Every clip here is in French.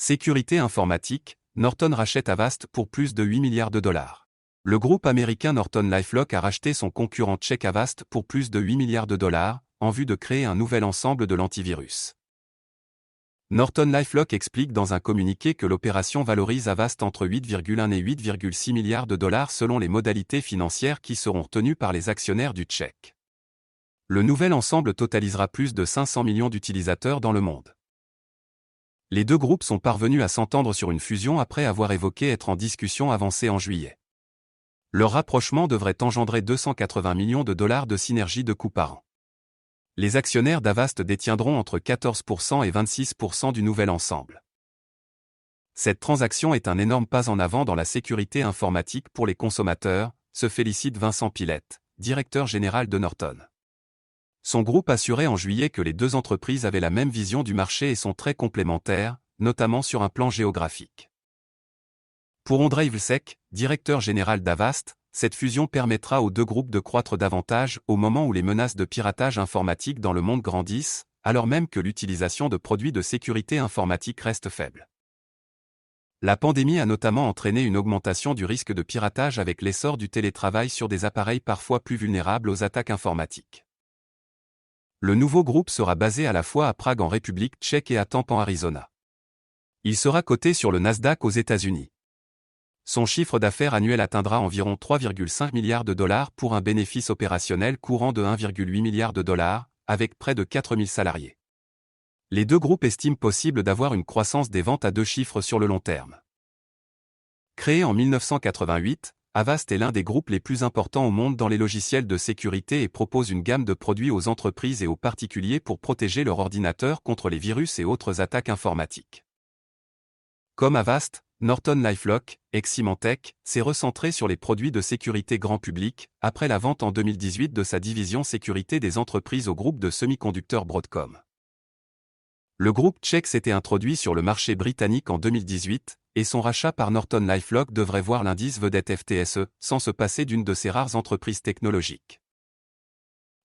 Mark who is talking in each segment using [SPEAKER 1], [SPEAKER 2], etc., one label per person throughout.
[SPEAKER 1] Sécurité informatique, Norton rachète Avast pour plus de 8 milliards de dollars. Le groupe américain NortonLifeLock a racheté son concurrent tchèque Avast pour plus de 8 milliards de dollars, en vue de créer un nouvel ensemble de l'antivirus. NortonLifeLock explique dans un communiqué que l'opération valorise Avast entre 8,1 et 8,6 milliards de dollars selon les modalités financières qui seront retenues par les actionnaires du tchèque. Le nouvel ensemble totalisera plus de 500 millions d'utilisateurs dans le monde. Les deux groupes sont parvenus à s'entendre sur une fusion après avoir évoqué être en discussion avancée en juillet. Leur rapprochement devrait engendrer 280 millions de dollars de synergie de coûts par an. Les actionnaires d'Avast détiendront entre 14% et 26% du nouvel ensemble. Cette transaction est un énorme pas en avant dans la sécurité informatique pour les consommateurs, se félicite Vincent Pilette, directeur général de Norton. Son groupe assurait en juillet que les deux entreprises avaient la même vision du marché et sont très complémentaires, notamment sur un plan géographique. Pour Ondřej Vlček, directeur général d'Avast, cette fusion permettra aux deux groupes de croître davantage au moment où les menaces de piratage informatique dans le monde grandissent, alors même que l'utilisation de produits de sécurité informatique reste faible. La pandémie a notamment entraîné une augmentation du risque de piratage avec l'essor du télétravail sur des appareils parfois plus vulnérables aux attaques informatiques. Le nouveau groupe sera basé à la fois à Prague en République tchèque et à Tampa en Arizona. Il sera coté sur le Nasdaq aux États-Unis. Son chiffre d'affaires annuel atteindra environ 3,5 milliards de dollars pour un bénéfice opérationnel courant de 1,8 milliard de dollars, avec près de 4000 salariés. Les deux groupes estiment possible d'avoir une croissance des ventes à deux chiffres sur le long terme. Créé en 1988, Avast est l'un des groupes les plus importants au monde dans les logiciels de sécurité et propose une gamme de produits aux entreprises et aux particuliers pour protéger leur ordinateur contre les virus et autres attaques informatiques. Comme Avast, NortonLifeLock, ex-Symantec, s'est recentré sur les produits de sécurité grand public, après la vente en 2018 de sa division sécurité des entreprises au groupe de semi-conducteurs Broadcom. Le groupe tchèque s'était introduit sur le marché britannique en 2018, et son rachat par NortonLifeLock devrait voir l'indice vedette FTSE, sans se passer d'une de ses rares entreprises technologiques.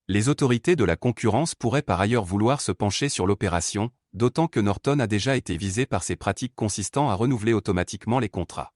[SPEAKER 1] Les autorités de la concurrence pourraient par ailleurs vouloir se pencher sur l'opération, d'autant que Norton a déjà été visé par ses pratiques consistant à renouveler automatiquement les contrats.